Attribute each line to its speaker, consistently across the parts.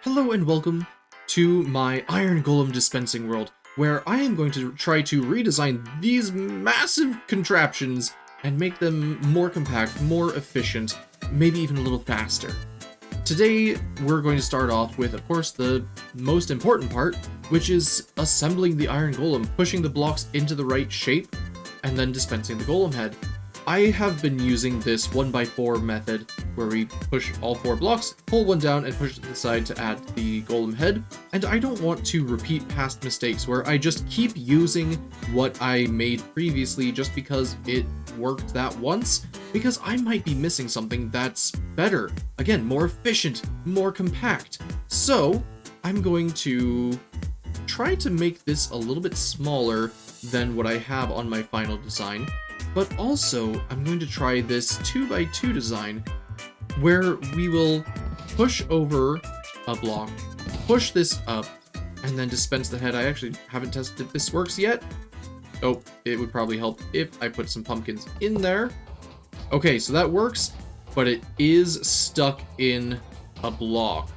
Speaker 1: Hello and welcome to my Iron Golem dispensing world, where I am going to try to redesign these massive contraptions and make them more compact, more efficient, maybe even a little faster. Today, we're going to start off with, of course, the most important part, which is assembling the Iron Golem, pushing the blocks into the right shape, and then dispensing the Golem head. I have been using this 1x4 method, where we push all 4 blocks, pull one down, and push it to the side to add the Golem head, and I don't want to repeat past mistakes where I just keep using what I made previously just because it worked that once, because I might be missing something that's better. Again, more efficient, more compact. So, I'm going to try to make this a little bit smaller than what I have on my final design. But also, I'm going to try this 2x2 design, where we will push over a block, push this up, and then dispense the head. I actually haven't tested if this works yet. Oh, it would probably help if I put some pumpkins in there. Okay, so that works, but it is stuck in a block,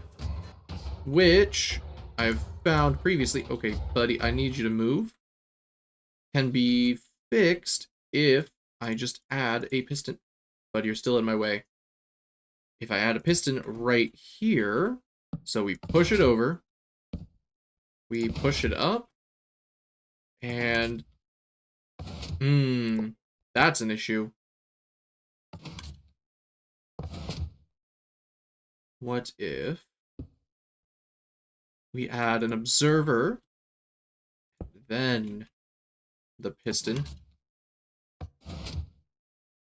Speaker 1: which I've found previously. Okay, buddy, I need you to move. Can be fixed if I just add a piston, but you're still in my way. If I add a piston right here, so we push it over, we push it up, and that's an issue. What if we add an observer, then the piston?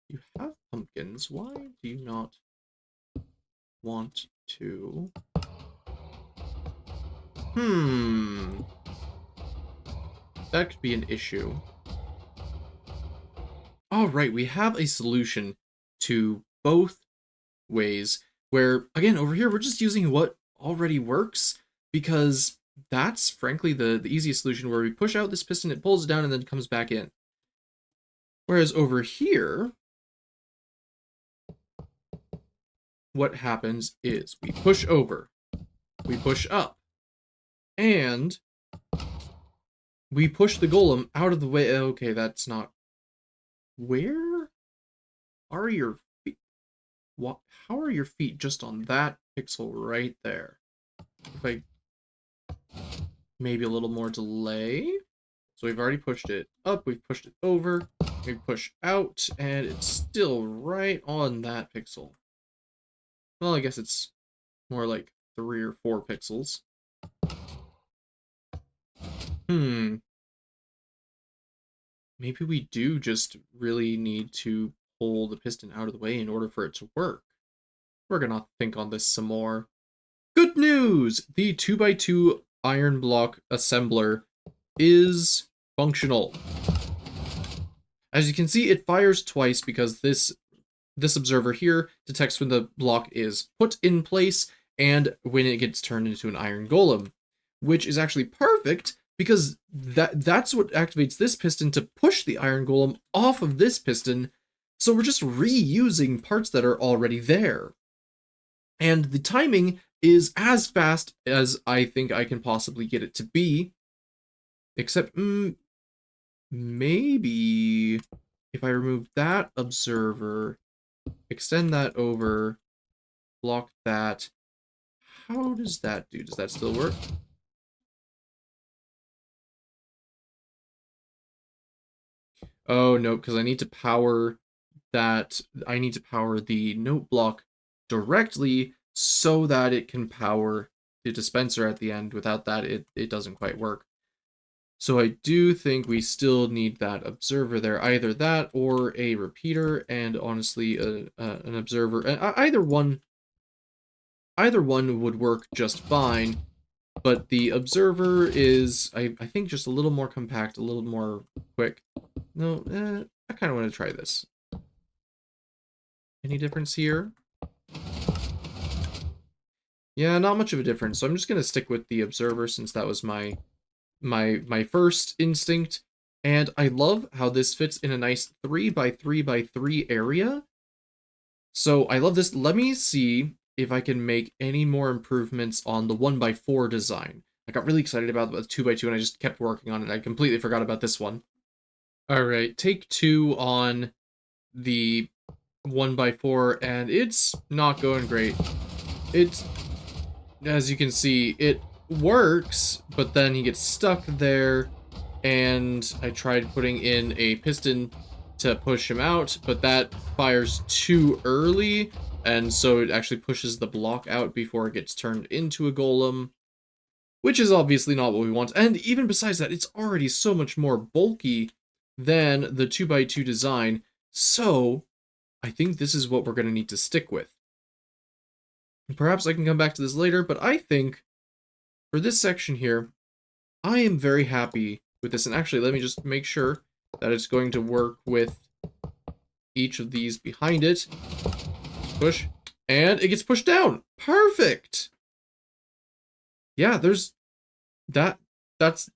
Speaker 1: You have pumpkins. Why do you not want to? That could be an issue. All right, we have a solution to both ways, where, again, over here, we're just using what already works, because that's, frankly, the easiest solution, where we push out this piston, it pulls it down, and then comes back in. Whereas over here, what happens is we push over, we push up, and we push the golem out of the way. Okay, that's not... Where are your feet? What? How are your feet just on that pixel right there? If I... Maybe a little more delay. So we've already pushed it up, we've pushed it over, we push out, and it's still right on that pixel. Well, I guess it's more like 3 or 4 pixels. Maybe we do just really need to pull the piston out of the way in order for it to work. We're gonna think on this some more. Good news! The 2x2 iron block assembler is functional. As you can see, it fires twice because this observer here detects when the block is put in place and when it gets turned into an iron golem, which is actually perfect because that's what activates this piston to push the iron golem off of this piston. So we're just reusing parts that are already there. And the timing is as fast as I think I can possibly get it to be. Except, maybe if I remove that observer, extend that over, block that. How does that do? Does that still work? Oh, no, because I need to power that. I need to power the note block directly so that it can power the dispenser at the end. Without that, it doesn't quite work. So I do think we still need that observer there, either that or a repeater, and honestly, an observer. Either one would work just fine, but the observer is, I think, just a little more compact, a little more quick. No, I kind of want to try this. Any difference here? Yeah, not much of a difference. So I'm just gonna stick with the observer since that was my first instinct. And I love how this fits in a nice 3x3x3 area. So I love this. Let me see if I can make any more improvements on the 1x4 design. I got really excited about the 2x2 and I just kept working on it. I completely forgot about this one. Alright, take 2 on the 1x4, and it's not going great. It's, as you can see, it works, but then he gets stuck there, and I tried putting in a piston to push him out, but that fires too early, and so it actually pushes the block out before it gets turned into a golem, which is obviously not what we want. And even besides that, it's already so much more bulky than the 2x2 design, so I think this is what we're going to need to stick with. Perhaps I can come back to this later, but I think for this section here, I am very happy with this. And actually, let me just make sure that it's going to work with each of these behind it. Push, and it gets pushed down. Perfect! Yeah, there's that's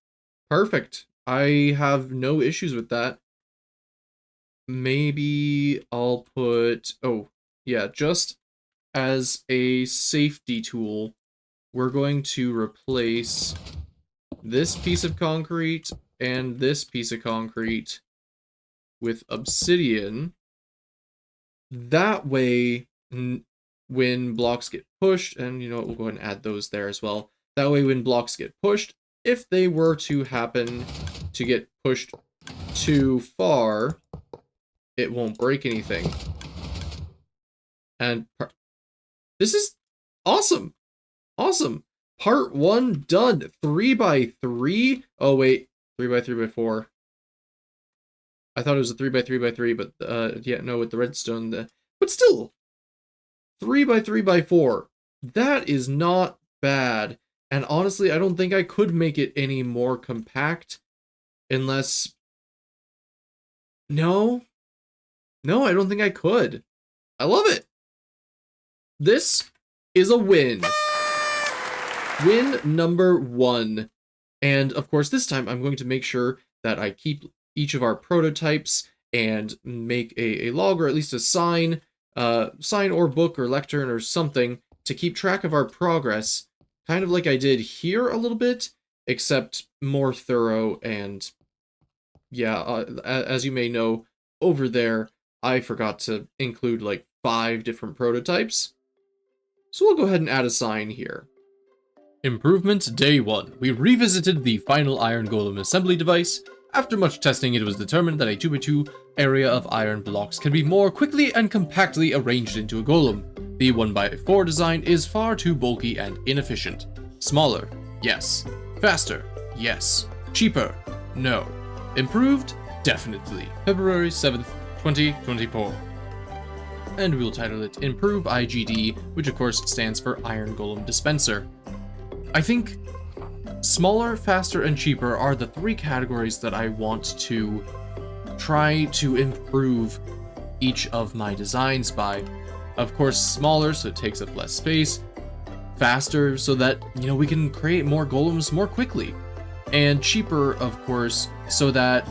Speaker 1: perfect. I have no issues with that. Maybe I'll put, oh, yeah, just as a safety tool, we're going to replace this piece of concrete and this piece of concrete with obsidian. That way, when blocks get pushed, and you know what, we'll go ahead and add those there as well. That way, when blocks get pushed, if they were to happen to get pushed too far, it won't break anything. And this is awesome. Awesome. Part 1 done. 3x3. Oh, wait. 3x3x4. I thought it was a 3x3x3, but yeah, no, with the redstone. But still, 3x3x4. That is not bad. And honestly, I don't think I could make it any more compact unless... No, I don't think I could. I love it. This is a win. Win number 1. And of course, this time I'm going to make sure that I keep each of our prototypes and make a log, or at least a sign or book or lectern or something to keep track of our progress, kind of like I did here a little bit, except more thorough. And yeah, as you may know, over there, I forgot to include like 5 different prototypes. So we'll go ahead and add a sign here. Improvement Day 1. We revisited the final iron golem assembly device. After much testing, it was determined that a 2x2 area of iron blocks can be more quickly and compactly arranged into a golem. The 1x4 design is far too bulky and inefficient. Smaller? Yes. Faster? Yes. Cheaper? No. Improved? Definitely. February 7th, 2024. And we'll title it Improve IGD, which of course stands for Iron Golem Dispenser. I think smaller, faster, and cheaper are the 3 categories that I want to try to improve each of my designs by. Of course, smaller, so it takes up less space. Faster, so that, you know, we can create more golems more quickly. And cheaper, of course, so that,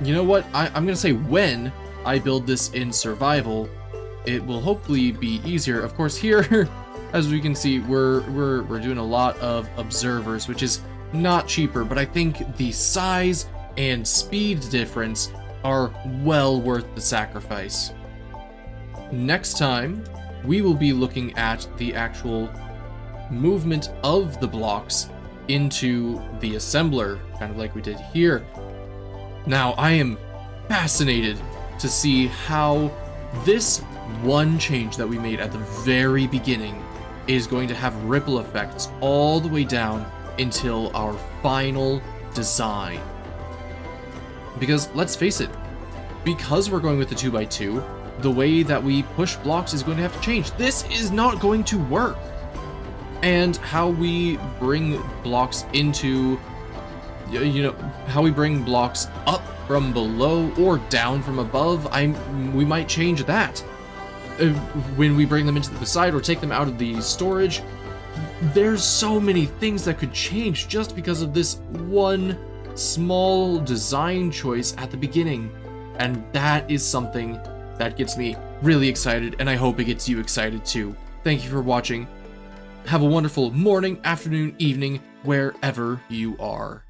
Speaker 1: you know what, I'm gonna say when I build this in survival, it will hopefully be easier. Of course, here, as we can see, we're doing a lot of observers, which is not cheaper, but I think the size and speed difference are well worth the sacrifice. Next time, we will be looking at the actual movement of the blocks into the assembler, kind of like we did here. Now, I am fascinated to see how this one change that we made at the very beginning is going to have ripple effects all the way down until our final design. Because let's face it, because we're going with the 2x2, the way that we push blocks is going to have to change. This is not going to work. And how we bring blocks into, you know, how we bring blocks up from below or down from above, we might change that. When we bring them into the side or take them out of the storage, there's so many things that could change just because of this one small design choice at the beginning. And that is something that gets me really excited, and I hope it gets you excited too. Thank you for watching. Have a wonderful morning, afternoon, evening, wherever you are.